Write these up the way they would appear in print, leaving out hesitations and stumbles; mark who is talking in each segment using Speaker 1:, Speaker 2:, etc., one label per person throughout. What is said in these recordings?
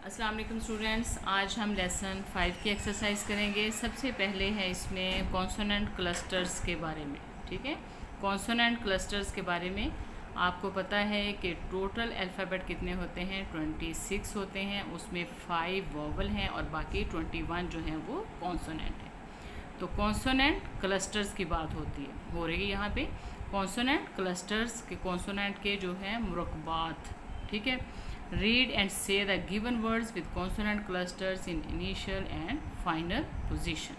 Speaker 1: अस्सलाम वालेकुम स्टूडेंट्स, आज हम लेसन 5 की एक्सरसाइज करेंगे। सबसे पहले है इसमें कॉन्सोनेंट क्लस्टर्स के बारे में। ठीक है, कॉन्सोनेंट क्लस्टर्स के बारे में आपको पता है कि टोटल अल्फ़ाबेट कितने होते हैं, 26 होते हैं। उसमें 5 वोवल हैं और बाकी 21 जो हैं वो कॉन्सोनेंट हैं। तो कॉन्सोनेंट क्लस्टर्स की बात हो रही है यहाँ पे। कॉन्सोनेंट क्लस्टर्स के कॉन्सोनेंट के जो हैं मुरक्बात। ठीक है, रीड एंड से the given words with consonant clusters in initial and final position.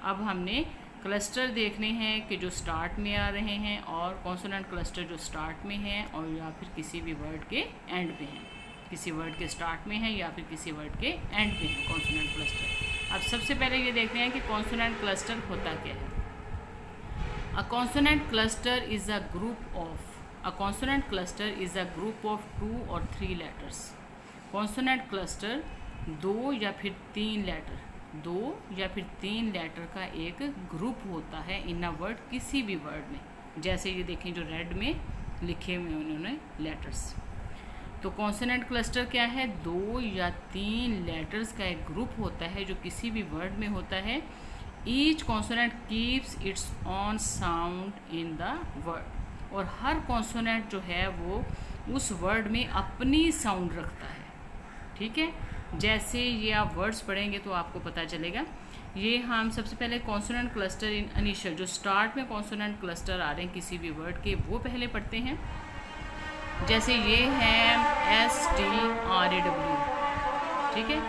Speaker 1: अब हमने क्लस्टर देखने हैं कि जो स्टार्ट में आ रहे हैं और कॉन्सोनेंट क्लस्टर जो स्टार्ट में हैं और या फिर किसी भी वर्ड के एंड पे हैं। किसी वर्ड के स्टार्ट में है या फिर किसी वर्ड के एंड पे है कॉन्सोनेंट क्लस्टर। अब सबसे पहले ये देखते हैं कि कॉन्सोनेंट क्लस्टर होता क्या है। A consonant cluster is a group of 2 or 3 letters. Consonant cluster दो या फिर तीन लेटर का एक ग्रुप होता है इन अ वर्ड, किसी भी वर्ड में। जैसे ये देखें जो रेड में लिखे हुए उन्होंने लेटर्स। तो कॉन्सोनेंट क्लस्टर क्या है, 2 या 3 लेटर्स का एक ग्रुप होता है जो किसी भी वर्ड में होता है। Each consonant keeps it's on sound in the word, और हर कॉन्सोनेंट जो है वो उस वर्ड में अपनी साउंड रखता है। ठीक है, जैसे ये आप वर्ड्स पढ़ेंगे तो आपको पता चलेगा। ये हम सबसे पहले कॉन्सोनेंट क्लस्टर इन इनिशियल, जो स्टार्ट में कॉन्सोनेंट क्लस्टर आ रहे हैं किसी भी वर्ड के, वो पहले पढ़ते हैं। जैसे ये है STRAW। ठीक है,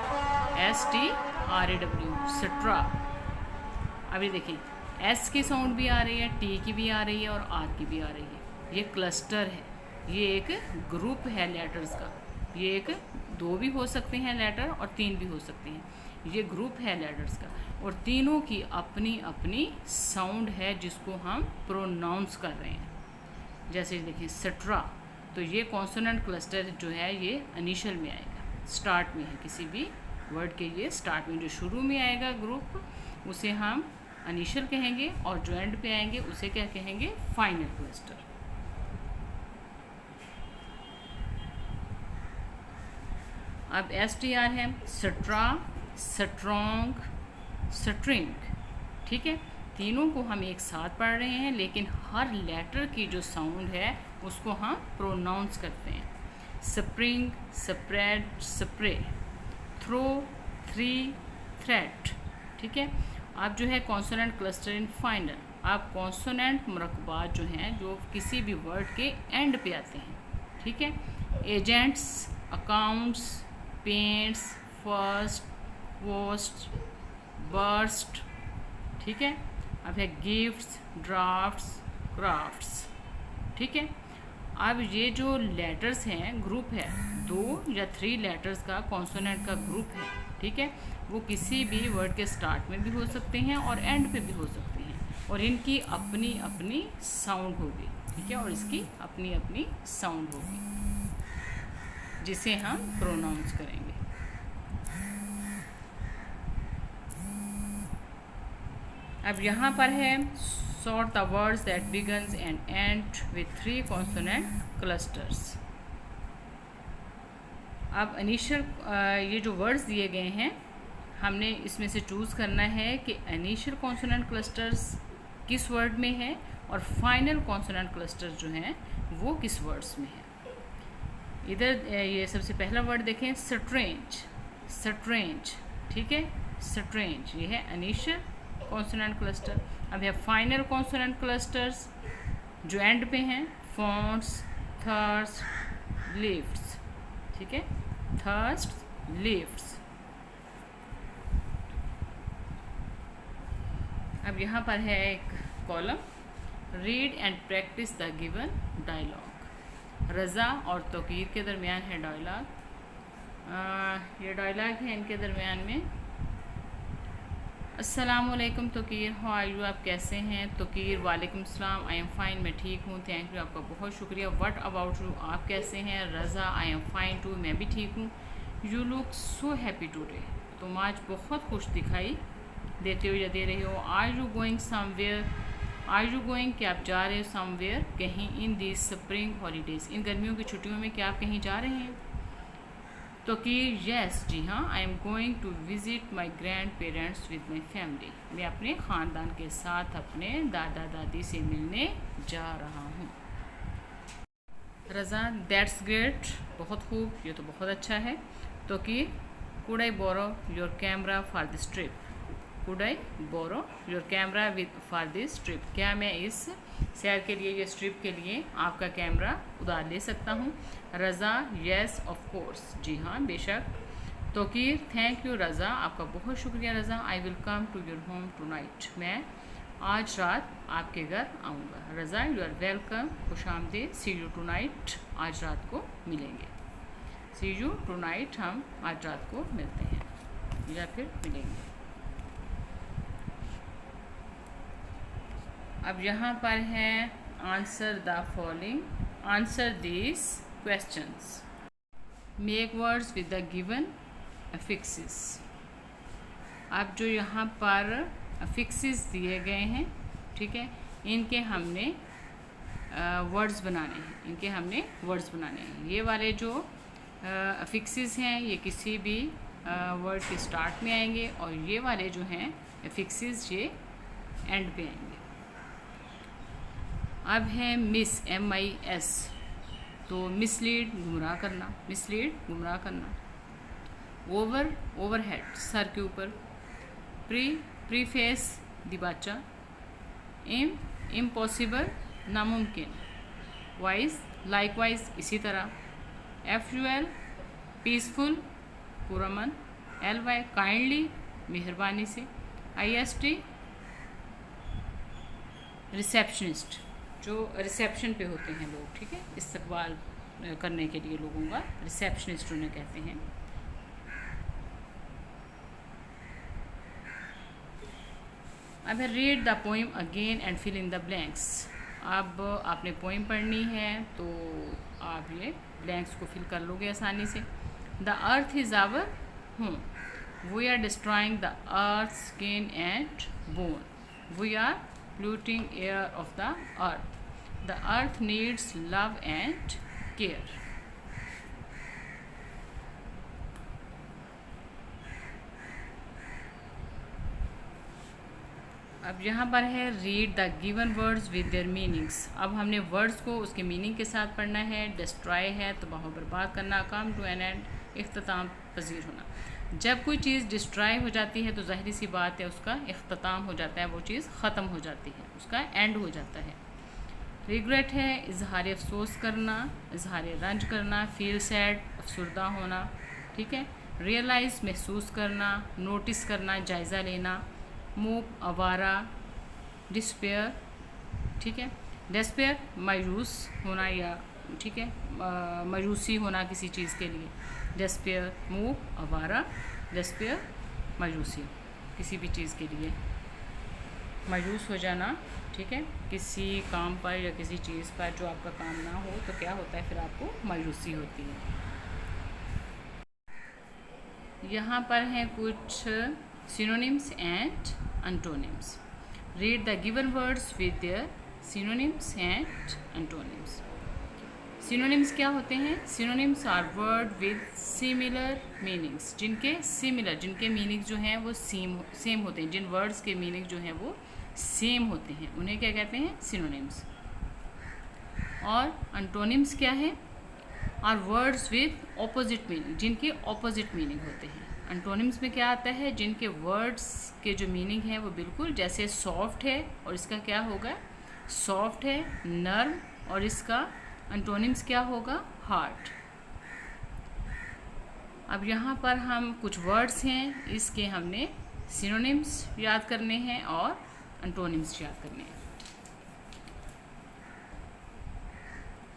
Speaker 1: STRAW, स्ट्रा। अभी देखिए एस की साउंड भी आ रही है, टी की भी आ रही है और आर की भी आ रही है। ये क्लस्टर है, ये एक ग्रुप है लेटर्स का। ये एक 2 भी हो सकते हैं लेटर और 3 भी हो सकते हैं। ये ग्रुप है लेटर्स का और तीनों की अपनी अपनी साउंड है जिसको हम प्रोनाउंस कर रहे हैं। जैसे देखिए स्ट्रा, तो ये कॉन्सोनेंट क्लस्टर जो है ये इनिशियल में आएगा, स्टार्ट में है किसी भी वर्ड के। ये स्टार्ट में जो शुरू में आएगा ग्रुप उसे हम इनिशियल कहेंगे और जो एंड पे आएंगे उसे क्या कहेंगे, फाइनल क्लस्टर। अब STR है स्ट्रा, स्ट्रॉन्ग, स्ट्रिंग। ठीक है, तीनों को हम एक साथ पढ़ रहे हैं लेकिन हर लेटर की जो साउंड है उसको हम प्रोनाउंस करते हैं। Spring, spread, spray, throw, three, threat. ठीक है, अब जो है कॉन्सोनेंट क्लस्टर इन फाइनल। अब कॉन्सोनेंट मुरक्बात जो हैं जो किसी भी वर्ड के एंड पे आते हैं। ठीक है, agents, accounts, paints, first, post, burst. ठीक है, अब है गिफ्ट्स, ड्राफ्ट्स, क्राफ्ट्स। ठीक है, अब ये जो लेटर्स हैं ग्रुप है, 2 या 3 लेटर्स का कॉन्सोनेंट का ग्रुप है। ठीक है, वो किसी भी वर्ड के स्टार्ट में भी हो सकते हैं और एंड पे भी हो सकते हैं और इनकी अपनी अपनी साउंड होगी। ठीक है, और इसकी अपनी अपनी साउंड होगी जिसे हम प्रोनाउंस करेंगे। अब यहाँ पर है sort the words that begins and end with 3 consonant clusters। अब इनिशियल ये जो वर्ड्स दिए गए हैं हमने इसमें से चूज़ करना है कि इनिशियल कॉन्सोनेंट क्लस्टर्स किस वर्ड में है और फाइनल कॉन्सोनेंट क्लस्टर्स जो हैं वो किस वर्ड्स में है। इधर ये सबसे पहला वर्ड देखें, स्ट्रेंज, स्ट्रेंज। ठीक है, स्ट्रेंज ये है इनिशियल कॉन्सोनेंट क्लस्टर। अब है फाइनल कॉन्सोनेंट क्लस्टर्स जो एंड पे हैं, फॉन्ट्स, थर्स्ट, लिफ्ट्स। ठीक है, थर्स्ट, लिफ्ट्स। अब यहाँ पर है एक column, read and practice the given dialogue. Raza और तोकीर के दरमियान है डायलॉग। ये डायलॉग है इनके दरमियान में। अस्सलामुअलैकुम तोकीर, हाउ आर यू, आप कैसे हैं। तोकीर, वालेकुम सलाम, आई एम फाइन, मैं ठीक हूँ, थैंक यू, आपका बहुत शुक्रिया। व्हाट अबाउट यू, आप कैसे हैं। रज़ा, आई एम फाइन टू, मैं भी ठीक हूँ। You look so happy today, तुम आज बहुत खुश दिखाई देते हो या दे रहे हो। Are you going somewhere, are you going, क्या आप जा रहे हो, समवेयर, कहीं, इन दिस स्प्रिंग हॉलीडेज़, इन गर्मियों की छुट्टियों में क्या आप कहीं जा रहे हैं। तो कि यस जी हाँ, I am going to visit my grandparents with my family, मैं अपने ख़ानदान के साथ अपने दादा दादी से मिलने जा रहा हूँ। रज़ा, दैट्स ग्रेट, बहुत खूब, ये तो बहुत अच्छा है। तो कि could I borrow your camera for this trip, could I borrow your camera with for this trip, क्या मैं इस सैर के लिए, इस ट्रिप के लिए आपका कैमरा उधार ले सकता हूँ। रज़ा, येस ऑफ कोर्स, जी हाँ बेशक। तो कि थैंक यू रज़ा, आपका बहुत शुक्रिया Raza, I will come to your home tonight, मैं आज रात आपके घर आऊँगा। रज़ा, यू आर वेलकम, खुशामदीद, सी यू टुनाइट, आज रात को मिलेंगे। सी यू टुनाइट, हम आज रात को मिलते हैं या फिर मिलेंगे। अब यहाँ पर है answer the following, answer this questions, make words with the given affixes. अब जो यहाँ पर अफिक्सेस दिए गए हैं, ठीक है, इनके हमने वर्ड्स बनाने हैं, इनके हमने वर्ड्स बनाने हैं। ये वाले जो अफिक्सेस हैं ये किसी भी वर्ड के स्टार्ट में आएंगे और ये वाले जो हैं अफिक्सेस ये एंड पे आएंगे। अब है मिस, MIS, तो मिसलीड, गुमराह करना, मिसलीड, गुमराह करना। ओवर, ओवरहेड, सर के ऊपर। प्रीफेस, दिबाचा। इम्पॉसिबल, नामुमकिन। वाइज, लाइकवाइज, इसी तरह। FUL, पीसफुल, पुरअमन। LY, काइंडली, मेहरबानी से। IST, रिसेप्शनिस्ट, जो रिसेप्शन पे होते हैं लोग, ठीक है, इस्तकबाल करने के लिए लोगों का रिसेप्शनिस्ट उन्हें कहते हैं। अब है read the poem again and fill in the blanks. अब आपने पोइम पढ़नी है तो आप ये ब्लैंक्स को फिल कर लोगे आसानी से। The earth is our home, we are destroying the earth skin and bone, we are polluting air of the earth, the earth needs love and care. अब यहाँ पर है read the given words with there meanings. अब हमने words को उसके meaning के साथ पढ़ना है। डिस्ट्रॉय है तबाह बर्बाद करना, कम टू एन एंड, इख्तिताम पजीर होना। जब कोई चीज़ डिस्ट्रॉय हो जाती है तो ज़ाहिर सी बात है उसका इख्तिताम हो जाता है, वो चीज़ ख़त्म हो जाती है, उसका एंड हो जाता है। रिग्रेट है इजहार अफसोस करना, इजहार रंज करना। फील सैड, अफसरदा होना, ठीक है। रियलाइज़, महसूस करना, नोटिस करना, जायज़ा लेना। मूव, आवारा। डिस्पेयर, ठीक है। डिस्पेयर, मायूस होना या, ठीक है, मायूसी होना किसी चीज़ के लिए। डिस्पेयर, मूव, आवारा। डिस्पेयर, मायूसी, किसी भी चीज़ के लिए मायूस हो जाना, ठीक है, किसी काम पर या किसी चीज़ पर जो आपका काम ना हो तो क्या होता है, फिर आपको मायूसी होती है। यहाँ पर हैं कुछ synonyms and antonyms. Read the given words with their synonyms and antonyms. Synonyms क्या होते हैं? Synonyms are word with similar meanings, जिनके सिमिलर, जिनके मीनिंग जो हैं वो सेम होते हैं, जिन वर्ड्स के मीनिंग जो हैं वो सेम होते हैं, उन्हें क्या कहते हैं? सिनोनिम्स। और एंटोनिम्स क्या है? Are words with opposite meaning, जिनके ऑपोजिट मीनिंग होते हैं। एंटोनिम्स में क्या आता है? जिनके वर्ड्स के जो मीनिंग है वो बिल्कुल, जैसे सॉफ्ट है और इसका क्या होगा? सॉफ्ट है, नर्म, और इसका एंटोनिम्स क्या होगा? हार्ड। अब यहाँ पर हम कुछ वर्ड्स हैं, इसके हमने सिनोनिम्स याद करने हैं और एंटोनिम्स याद करने हैं।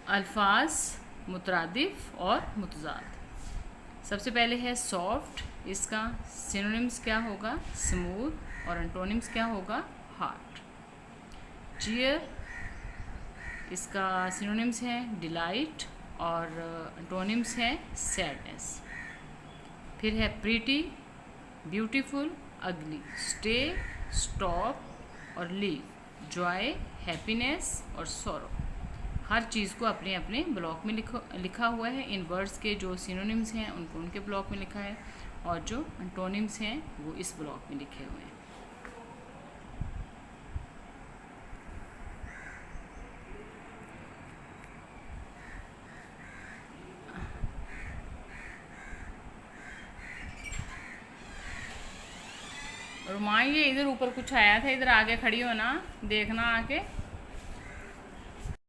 Speaker 1: अल्फाज, मुतरादिफ और मुतजाद। सबसे पहले है सॉफ्ट, इसका सिनोनिम्स क्या होगा? स्मूथ, और एंटोनिम्स क्या होगा? हार्ड। चीयर, इसका सिनोनिम्स है डिलाइट और एंटोनिम्स है सैडनेस। फिर है प्रीटी, ब्यूटीफुल, अगली। स्टे, स्टॉप और लीव। जॉय, हैप्पीनेस और सॉरो। हर चीज़ को अपने अपने ब्लॉक में लिखा हुआ है। इन वर्ड्स के जो सिनोनिम्स हैं उनको उनके ब्लॉक में लिखा है और जो एंटोनिम्स हैं वो इस ब्लॉक में लिखे हुए हैं। रुमाई, ये इधर ऊपर कुछ आया था, इधर आगे खड़ी हो ना, देखना आके।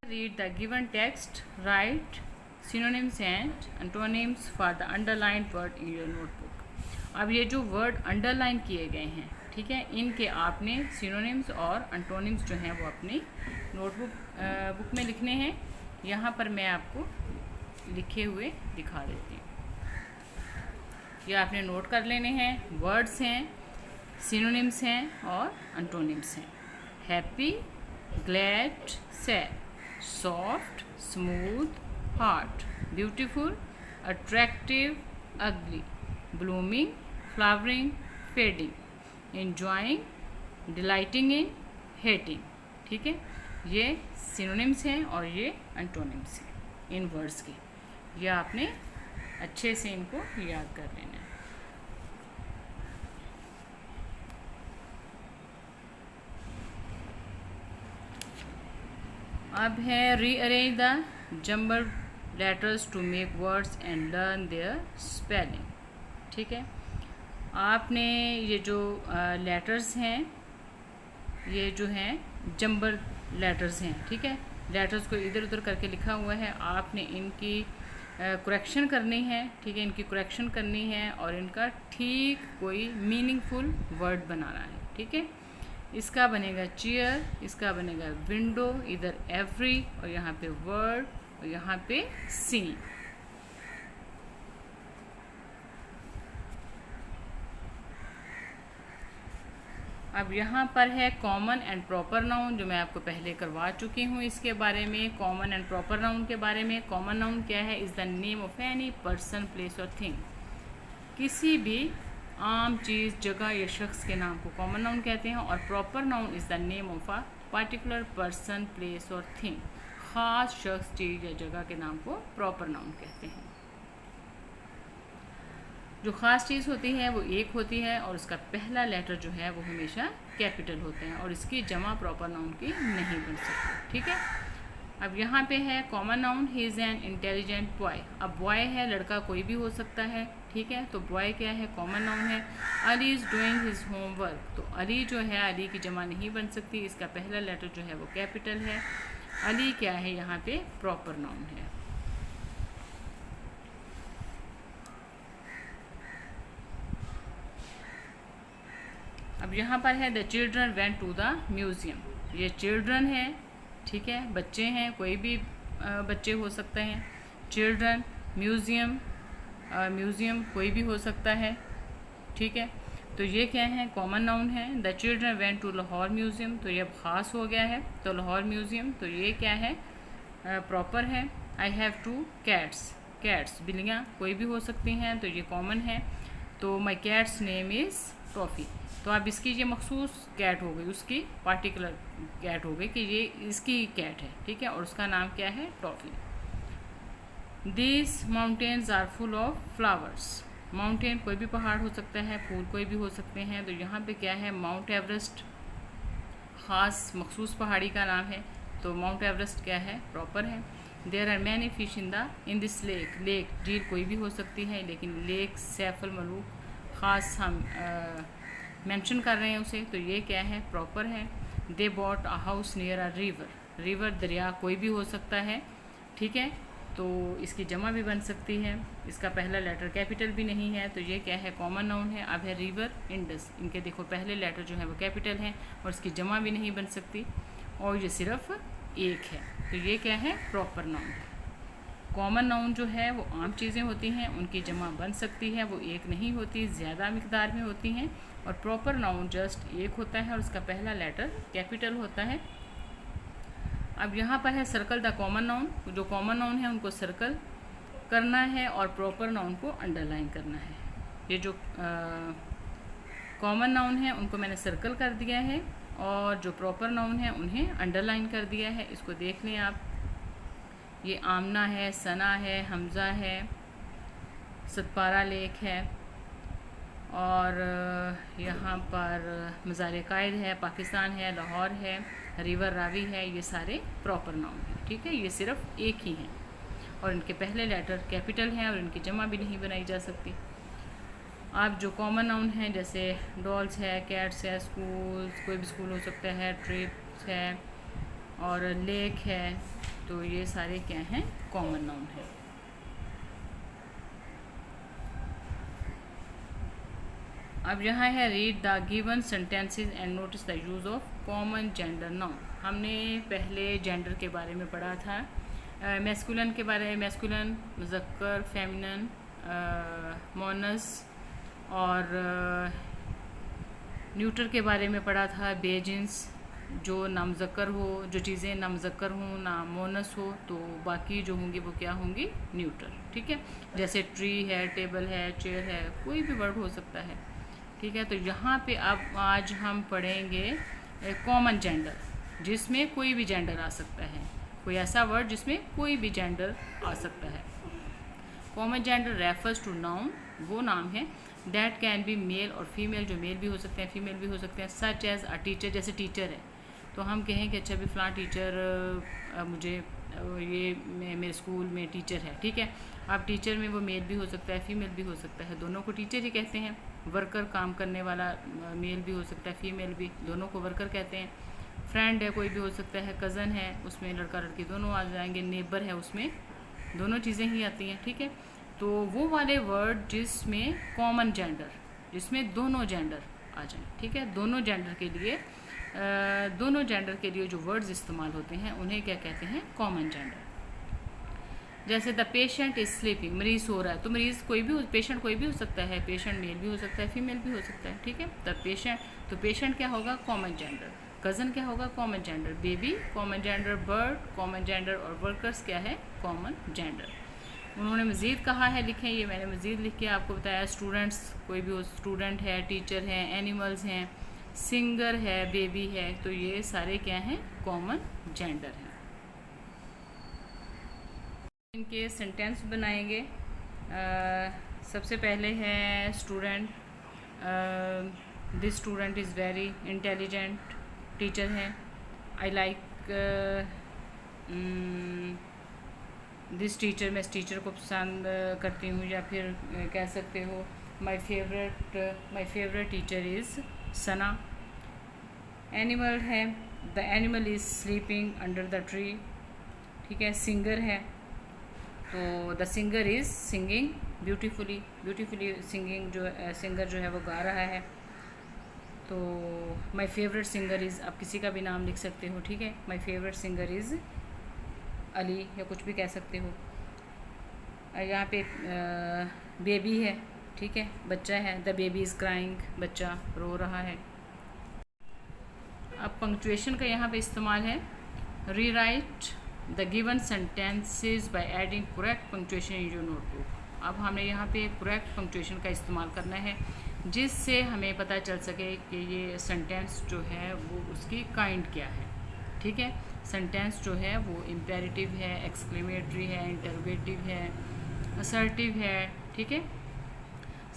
Speaker 1: Read the given text, right synonyms and antonyms for the underlined word in your notebook। अब ये जो वर्ड अंडरलाइन किए गए हैं, ठीक है, इनके आपने synonyms और antonyms जो हैं वो अपनी नोटबुक बुक में लिखने हैं। यहाँ पर मैं आपको लिखे हुए दिखा देती हूँ। ये आपने नोट कर लेने हैं। वर्ड्स हैं, synonyms हैं और antonyms हैं। Happy, glad, sad, soft, smooth, hot, beautiful, attractive, ugly, blooming, flowering, fading, enjoying, delighting in, hating। ठीक है, ये synonyms हैं और ये antonyms हैं इन वर्ड्स के। ये आपने अच्छे से इनको याद कर लेना है। अब है rearrange the jumble letters to make words and learn their spelling. ठीक है, आपने ये जो लेटर्स हैं ये जो हैं जम्बल लेटर्स हैं, ठीक है, लेटर्स को इधर उधर करके लिखा हुआ है। आपने इनकी करेक्शन करनी है, ठीक है, इनकी करेक्शन करनी है और इनका ठीक कोई मीनिंगफुल वर्ड बनाना है। ठीक है, इसका बनेगा चेयर, इसका बनेगा विंडो, इधर एवरी और यहाँ पे वर्ड और यहाँ पे सीन। अब यहाँ पर है कॉमन एंड प्रॉपर नाउन, जो मैं आपको पहले करवा चुकी हूँ इसके बारे में। कॉमन एंड प्रॉपर नाउन के बारे में, कॉमन नाउन क्या है? Is the name of any person, place और थिंग। किसी भी आम चीज़, जगह या शख्स के नाम को कॉमन नाउन कहते हैं। और proper noun is the name of a particular person, place और थिंग। ख़ास शख्स, चीज़ या जगह के नाम को प्रॉपर नाउन कहते हैं। जो ख़ास चीज़ होती है वो एक होती है और उसका पहला लेटर जो है वो हमेशा कैपिटल होते हैं और इसकी जमा प्रॉपर नाउन की नहीं बन सकती। ठीक है, अब यहाँ पे है common noun, he is an intelligent boy. अब बॉय है, लड़का कोई भी हो सकता है, ठीक है, तो बॉय क्या है? कॉमन नाउन है। Ali is doing his homework, तो अली जो है, अली की जमा नहीं बन सकती, इसका पहला लेटर जो है वो कैपिटल है। अली क्या है? यहाँ पे प्रॉपर नाउन है। अब यहाँ पर है the children went to the museum. ये चिल्ड्रन है, ठीक है, बच्चे हैं, कोई भी बच्चे हो सकते हैं। चिल्ड्रन, म्यूज़ियम, म्यूज़ियम कोई भी हो सकता है, ठीक है, तो ये क्या है? कॉमन नाउन है। The children went to Lahore museum, तो ये अब ख़ास हो गया है, तो लाहौर म्यूज़ियम, तो ये क्या है? प्रॉपर है। I have two cats, cats बिल्लियाँ कोई भी हो सकती हैं, तो ये कॉमन है। तो माई कैट्स नेम इज़ टॉफ़ी, तो अब इसकी ये मखसूस कैट हो गई, उसकी पार्टिकुलर कैट हो गई कि ये इसकी कैट है, ठीक है, और उसका नाम क्या है? Toffee. These mountains are full of flowers। Mountain कोई भी पहाड़ हो सकता है, फूल कोई भी हो सकते हैं, तो यहाँ पे क्या है? माउंट एवरेस्ट ख़ास मखसूस पहाड़ी का नाम है, तो माउंट एवरेस्ट क्या है? प्रॉपर है। There are many fish in this lake, lake झील कोई भी हो सकती है, लेकिन लेक सैफ अल मलूक ख़ास हम मेंशन कर रहे हैं उसे, तो ये क्या है? प्रॉपर है। They bought a house near a river, river दरिया कोई भी हो सकता है, ठीक है, तो इसकी जमा भी बन सकती है, इसका पहला लेटर कैपिटल भी नहीं है, तो ये क्या है? कॉमन नाउन है। अब है रिवर, इंडस, इनके देखो पहले लेटर जो है वो कैपिटल है और इसकी जमा भी नहीं बन सकती और ये सिर्फ एक है, तो ये क्या है? प्रॉपर नाउन है। कॉमन नाउन जो है वो आम चीज़ें होती हैं, उनकी जमा बन सकती है, वो एक नहीं होती, ज़्यादा मिकदार में होती हैं। और प्रॉपर नाउन जस्ट एक होता है और उसका पहला लेटर कैपिटल होता है। अब यहाँ पर है सर्कल द कॉमन नाउन, जो कॉमन नाउन है उनको सर्कल करना है और प्रॉपर नाउन को अंडरलाइन करना है। ये जो कॉमन नाउन है उनको मैंने सर्कल कर दिया है और जो प्रॉपर नाउन है उन्हें अंडरलाइन कर दिया है। इसको देख लें आप, ये आमना है, सना है, हमज़ा है, सतपारा लेक है, और यहाँ पर मज़ार कायद है, पाकिस्तान है, लाहौर है, रिवर रावी है। ये सारे प्रॉपर नाउन हैं, ठीक है। ये सिर्फ एक ही हैं और इनके पहले लेटर कैपिटल हैं और इनकी जमा भी नहीं बनाई जा सकती। आप जो कॉमन नाउन हैं जैसे डॉल्स है, कैट्स है, स्कूल्स, कोई भी स्कूल हो सकता है, ट्रिप्स है और लेक है, तो ये सारे क्या हैं, कॉमन नाउन हैं। अब यहाँ है read the given sentences and notice the use of common gender noun. हमने पहले जेंडर के बारे में पढ़ा था, मैस्कुलिन के बारे में, मैस्कुलिन, मुज़क्कर, फेमिनिन, मोनस, और न्यूटर के बारे में पढ़ा था, बेजिंस, जो नामज़क्कर हो, जो चीज़ें नामज़क्कर हों, ना मोनस हो, तो बाकी जो होंगी वो क्या होंगी, न्यूटर, ठीक है। जैसे ट्री है, टेबल है, चेयर है, कोई भी वर्ड हो सकता है, ठीक है। तो यहाँ पे अब आज हम पढ़ेंगे कॉमन जेंडर, जिसमें कोई भी जेंडर आ सकता है, कोई ऐसा वर्ड जिसमें कोई भी जेंडर आ सकता है। Common gender refers to noun, वो नाम है दैट कैन बी मेल और फीमेल, जो मेल भी हो सकते हैं, फीमेल भी हो सकते हैं। सच एज अ टीचर, जैसे टीचर है तो हम कहें कि अच्छा भी फ़लाँ टीचर मुझे ये मेरे स्कूल में टीचर है, ठीक है। अब टीचर में वो मेल भी हो सकता है, फीमेल भी हो सकता है, दोनों को टीचर ही कहते हैं। वर्कर, काम करने वाला, मेल भी हो सकता है, फीमेल भी, दोनों को वर्कर कहते हैं। फ्रेंड है, कोई भी हो सकता है, कज़न है, उसमें लड़का लड़की दोनों आ जाएंगे। नेबर है, उसमें दोनों चीज़ें ही आती हैं, ठीक है। तो वो वाले वर्ड जिसमें कॉमन जेंडर, जिसमें दोनों जेंडर आ जाएं, ठीक है। दोनों जेंडर के लिए जो वर्ड्स इस्तेमाल होते हैं उन्हें क्या कहते हैं, कॉमन जेंडर। जैसे द पेशेंट इज़ स्लीपिंग, मरीज़ सो रहा है, तो मरीज़ कोई भी, पेशेंट कोई भी हो सकता है, पेशेंट मेल भी हो सकता है, फीमेल भी हो सकता है, ठीक है। द पेशेंट, तो पेशेंट क्या होगा, कॉमन जेंडर। कज़न क्या होगा, common gender. Baby common gender, bird common gender, और वर्कर्स क्या है, कॉमन जेंडर। उन्होंने मज़ीद कहा है, लिखें, ये मैंने मज़ीद लिख के आपको बताया। स्टूडेंट्स, कोई भी हो, स्टूडेंट है, टीचर है, एनिमल्स हैं, सिंगर है, बेबी है, तो ये सारे क्या हैं, कॉमन जेंडर हैं। इनके सेंटेंस बनाएंगे। सबसे पहले है student, this student is very intelligent, teacher है। आई लाइक दिस टीचर, मैं इस टीचर को पसंद करती हूँ, या फिर कह सकते हो my favourite teacher is Sana. Animal है, the animal is sleeping under the tree, ठीक है। सिंगर है, तो the singer is singing beautifully singing, जो सिंगर जो है वो गा रहा है। तो माई फेवरेट सिंगर इज़, आप किसी का भी नाम लिख सकते हो, ठीक है। My favourite singer is Ali, या कुछ भी कह सकते हो। यहाँ पे बेबी है, ठीक है, बच्चा है, द बेबी इज़ क्राइंग, बच्चा रो रहा है। अब पंक्चुएशन का यहाँ पे इस्तेमाल है। री right the given sentences by adding correct punctuation in your notebook. अब हमें यहाँ पे करेक्ट पंक्चुएशन का इस्तेमाल करना है, जिससे हमें पता चल सके कि ये सेंटेंस जो है वो उसकी काइंड क्या है, ठीक है। सेंटेंस जो है वो इम्पेरेटिव है, एक्सक्लेमेटरी है, इंटरोगेटिव है, असर्टिव है, ठीक है।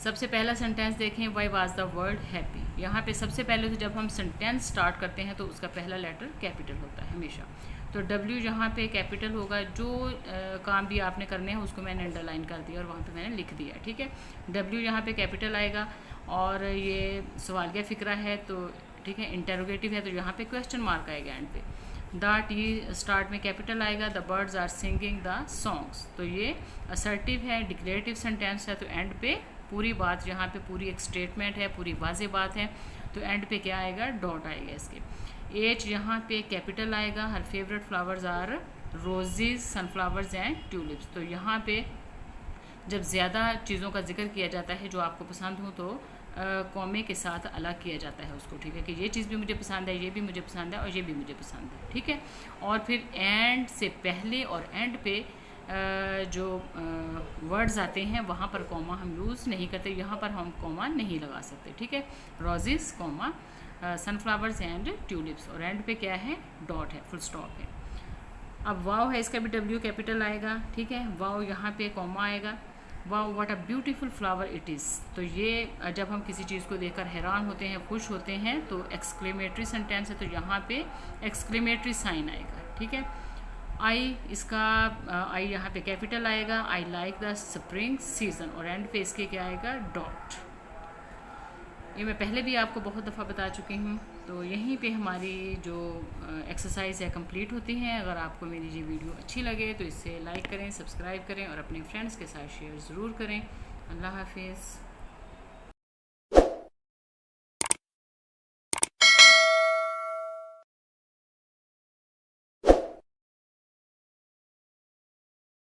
Speaker 1: सबसे पहला सेंटेंस देखें, why was the word happy. यहाँ पे सबसे पहले तो जब हम सेंटेंस स्टार्ट करते हैं तो उसका पहला लेटर कैपिटल होता है हमेशा, तो डब्ल्यू यहाँ पे कैपिटल होगा। जो काम भी आपने करने हैं उसको मैंने अंडरलाइन कर दिया और वहाँ पे मैंने लिख दिया, ठीक है। डब्ल्यू यहाँ पे कैपिटल आएगा, और ये सवालिया फ़िक्रा है, तो ठीक है। इंटरोगेटिव है, तो यहाँ पे क्वेश्चन मार्क आएगा एंड पे। द टी स्टार्ट में कैपिटल आएगा। The birds are singing the songs, तो ये असर्टिव है, डिक्लेरेटिव सेंटेंस है, तो एंड पे पूरी बात, यहाँ पे पूरी एक स्टेटमेंट है, पूरी वाज़ेह बात है, तो एंड पे क्या आएगा, डॉट आएगा इसके। एच यहाँ पे कैपिटल आएगा। Her favourite flowers are roses, sunflowers and tulips, तो यहाँ पे जब ज़्यादा चीज़ों का जिक्र किया जाता है जो आपको पसंद हो, तो कॉमे के साथ अलग किया जाता है उसको, ठीक है, कि ये चीज़ भी मुझे पसंद है, ये भी मुझे पसंद है, और ये भी मुझे पसंद है, ठीक है। और फिर एंड से पहले और एंड पे जो वर्ड्स आते हैं वहाँ पर कॉमा हम यूज़ नहीं करते, यहाँ पर हम कॉमा नहीं लगा सकते, ठीक है। Roses comma sunflowers and tulips, और एंड पे क्या है, डॉट है, फुल स्टॉप है। अब वाव है, इसका भी डब्ल्यू कैपिटल आएगा, ठीक है। वाव यहाँ पे कॉमा आएगा, wow what a beautiful flower it is. तो ये जब हम किसी चीज़ को देखकर हैरान होते हैं, खुश होते हैं, तो एक्सक्लेमेटरी सेंटेंस है, तो यहाँ पे एक्सक्लेमेटरी साइन आएगा, ठीक है। आई, इसका आई यहाँ पे कैपिटल आएगा, I like the spring season, और एंड पे इसके क्या आएगा, डॉट। ये मैं पहले भी आपको बहुत दफ़ा बता चुकी हूँ। तो यहीं पे हमारी जो एक्सरसाइज है कंप्लीट होती हैं। अगर आपको मेरी ये वीडियो अच्छी लगे तो इसे लाइक करें, सब्सक्राइब करें और अपने फ्रेंड्स के साथ शेयर ज़रूर करें। अल्लाह हाफिज़।